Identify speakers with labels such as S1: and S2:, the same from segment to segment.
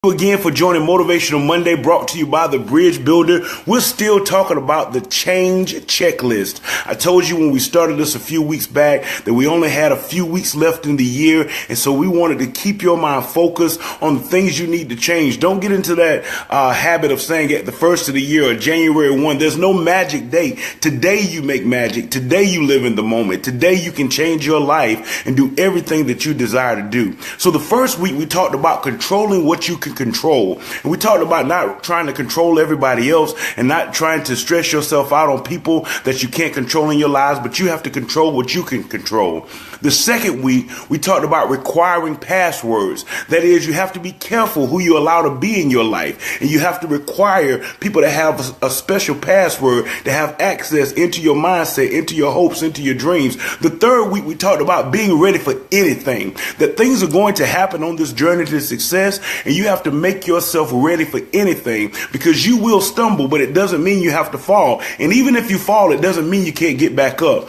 S1: You again for joining Motivational Monday, brought to you by The Bridge Builder. We're still talking about the change checklist. I told you when we started this a few weeks back that we only had a few weeks left in the year, and so we wanted to keep your mind focused on the things you need to change. Don't get into that habit of saying at the first of the year or January 1, there's no magic day. Today you make magic. Today you live in the moment. Today you can change your life and do everything that you desire to do. So the first week we talked about controlling what you can control. And we talked about not trying to control everybody else and not trying to stress yourself out on people that you can't control in your lives, but you have to control what you can control. The second week, we talked about requiring passwords. That is, you have to be careful who you allow to be in your life. And you have to require people to have a special password to have access into your mindset, into your hopes, into your dreams. The third week, we talked about being ready for anything. That things are going to happen on this journey to success, and you have to make yourself ready for anything, because you will stumble, but it doesn't mean you have to fall. And even if you fall, it doesn't mean you can't get back up.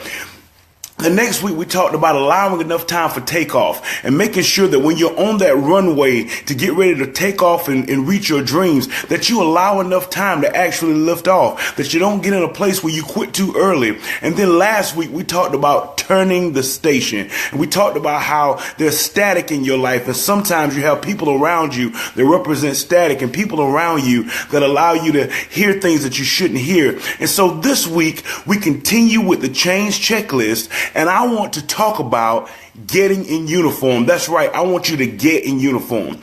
S1: The next week, we talked about allowing enough time for takeoff and making sure that when you're on that runway to get ready to take off and reach your dreams, that you allow enough time to actually lift off, that you don't get in a place where you quit too early. And then last week, we talked about turning the station. And we talked about how there's static in your life. And sometimes you have people around you that represent static, and people around you that allow you to hear things that you shouldn't hear. And so this week, we continue with the change checklist. And I want to talk about getting in uniform. That's right. I want you to get in uniform.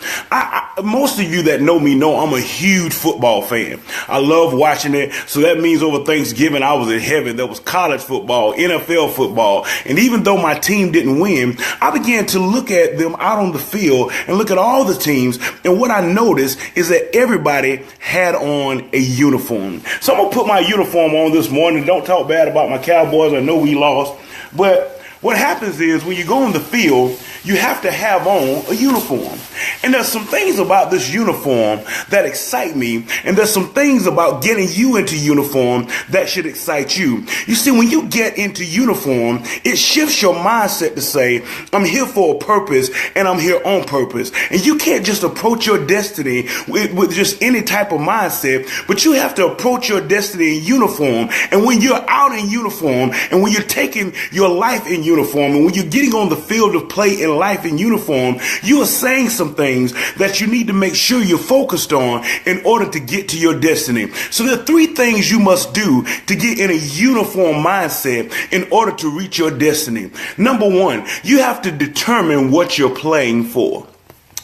S1: Most of you that know me know I'm a huge football fan. I love watching it. So that means over Thanksgiving, I was in heaven. There was college football, NFL football. And even though my team didn't win, I began to look at them out on the field and look at all the teams. And what I noticed is that everybody had on a uniform. So I'm going to put my uniform on this morning. Don't talk bad about my Cowboys. I know we lost. But what happens is when you go on the field, you have to have on a uniform. And there's some things about this uniform that excite me. And there's some things about getting you into uniform that should excite you. You see, when you get into uniform, it shifts your mindset to say, I'm here for a purpose and I'm here on purpose. And you can't just approach your destiny with just any type of mindset, but you have to approach your destiny in uniform. And when you're out in uniform, and when you're taking your life in uniform, and when you're getting on the field of play in life in uniform, you are saying some things that you need to make sure you're focused on in order to get to your destiny. So there are three things you must do to get in a uniform mindset in order to reach your destiny. Number one, you have to determine what you're playing for.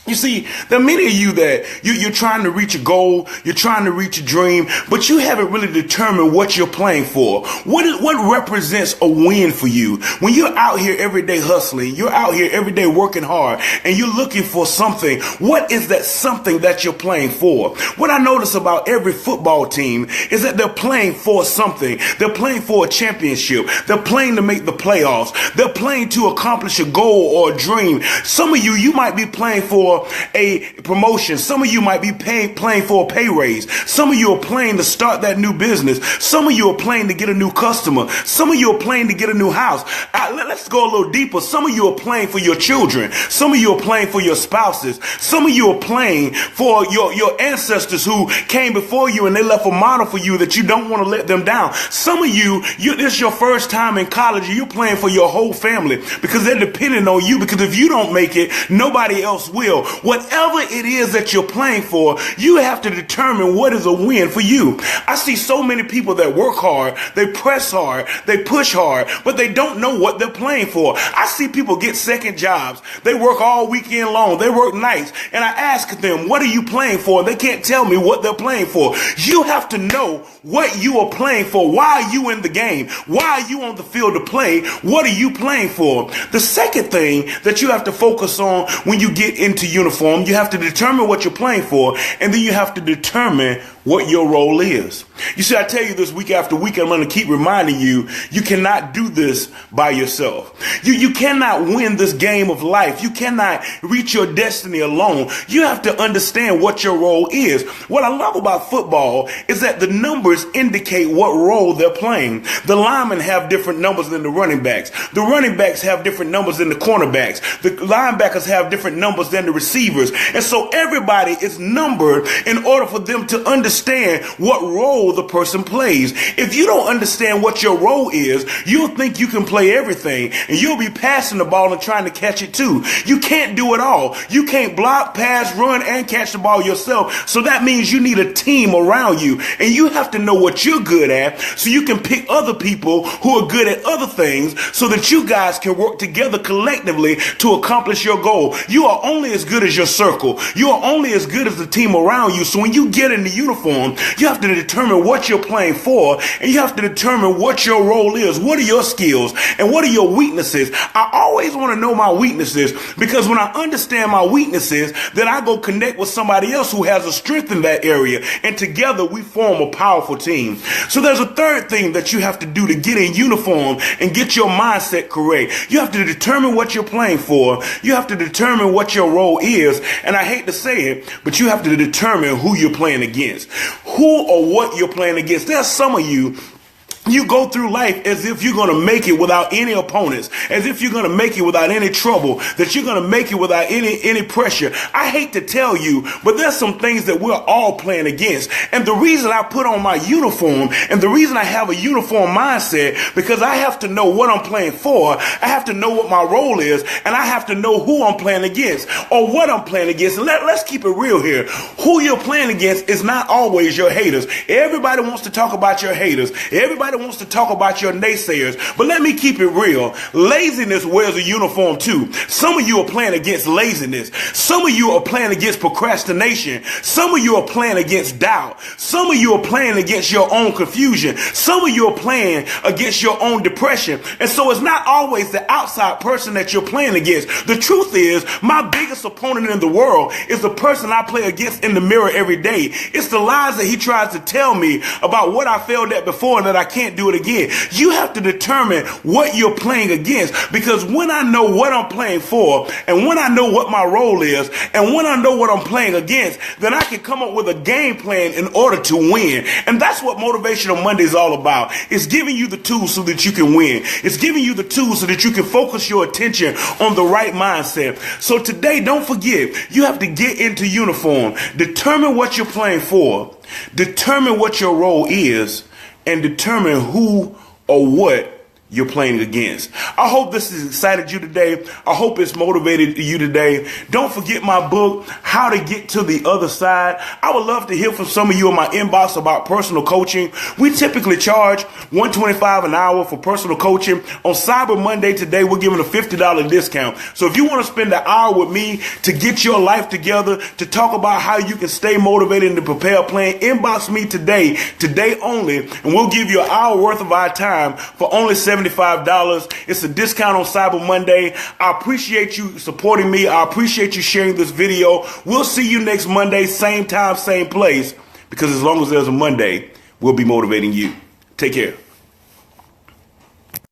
S1: You see, there are many of you that you're trying to reach a goal, you're trying to reach a dream, but you haven't really determined what you're playing for. What represents a win for you? When you're out here every day hustling, you're out here every day working hard, and you're looking for something, what is that something that you're playing for? What I notice about every football team is that they're playing for something. They're playing for a championship. They're playing to make the playoffs. They're playing to accomplish a goal or a dream. Some of you might be playing for a promotion. Some of you might be playing for a pay raise. Some of you are playing to start that new business. Some of you are playing to get a new customer. Some of you are playing to get a new house. Let's go a little deeper. Some of you are playing for your children. Some of you are playing for your spouses. Some of you are playing for your ancestors who came before you and they left a model for you that you don't want to let them down. Some of you, this is your first time in college, and you're playing for your whole family because they're depending on you, because if you don't make it, nobody else will. Whatever it is that you're playing for, you have to determine what is a win for you. I see so many people that work hard, they press hard, they push hard, but they don't know what they're playing for. I see people get second jobs. They work all weekend long. They work nights. And I ask them, what are you playing for? They can't tell me what they're playing for. You have to know what you are playing for. Why are you in the game? Why are you on the field to play? What are you playing for? The second thing that you have to focus on when you get into uniform, you have to determine what you're playing for, and then you have to determine what your role is. You see, I tell you this week after week, I'm going to keep reminding you, you cannot do this by yourself. You cannot win this game of life. You cannot reach your destiny alone. You have to understand what your role is. What I love about football is that the numbers indicate what role they're playing. The linemen have different numbers than the running backs. The running backs have different numbers than the cornerbacks. The linebackers have different numbers than the receivers. And so everybody is numbered in order for them to understand what role the person plays. If you don't understand what your role is, you'll think you can play everything, and you'll be passing the ball and trying to catch it too. You can't do it all. You can't block, pass, run, and catch the ball yourself. So that means you need a team around you, and you have to know what you're good at so you can pick other people who are good at other things so that you guys can work together collectively to accomplish your goal. You are only as good as your circle. You are only as good as the team around you. So when you get in the uniform, you have to determine what you're playing for, and you have to determine what your role is. What are your skills and what are your weaknesses? I always want to know my weaknesses, because when I understand my weaknesses, then I go connect with somebody else who has a strength in that area, and together we form a powerful team. So there's a third thing that you have to do to get in uniform and get your mindset correct. You have to determine what you're playing for. You have to determine what your role is, and I hate to say it, but you have to determine who you're playing against. Who or what you're playing against. There's some of you go through life as if you're going to make it without any opponents, as if you're going to make it without any trouble, that you're going to make it without any pressure. I hate to tell you, but there's some things that we're all playing against. And the reason I put on my uniform, and the reason I have a uniform mindset, because I have to know what I'm playing for. I have to know what my role is, and I have to know who I'm playing against or what I'm playing against. And let's keep it real here. Who you're playing against is not always your haters. Everybody wants to talk about your haters. Everybody wants to talk about your naysayers, but let me keep it real. Laziness wears a uniform too. Some of you are playing against laziness. Some of you are playing against procrastination. Some of you are playing against doubt. Some of you are playing against your own confusion. Some of you are playing against your own depression. And so it's not always the outside person that you're playing against. The truth is, my biggest opponent in the world is the person I play against in the mirror every day. It's the lies that he tries to tell me about what I failed at before and that I can't do it again. You have to determine what you're playing against, because when I know what I'm playing for, and when I know what my role is, and when I know what I'm playing against, then I can come up with a game plan in order to win. And that's what Motivational Monday is all about. It's giving you the tools so that you can win. It's giving you the tools so that you can focus your attention on the right mindset. So today, don't forget, you have to get into uniform. Determine what you're playing for. Determine what your role is, and determine who or what you're playing against. I hope this has excited you today. I hope it's motivated you today. Don't forget my book, How to Get to the Other Side. I would love to hear from some of you in my inbox about personal coaching. We typically charge $125 an hour for personal coaching. On Cyber Monday today, we're giving a $50 discount. So if you want to spend an hour with me to get your life together, to talk about how you can stay motivated and to prepare a plan, inbox me today only, and we'll give you an hour worth of our time for only $75. It's a discount on Cyber Monday. I appreciate you supporting me. I appreciate you sharing this video. We'll see you next Monday, same time, same place, because as long as there's a Monday, we'll be motivating you. Take care.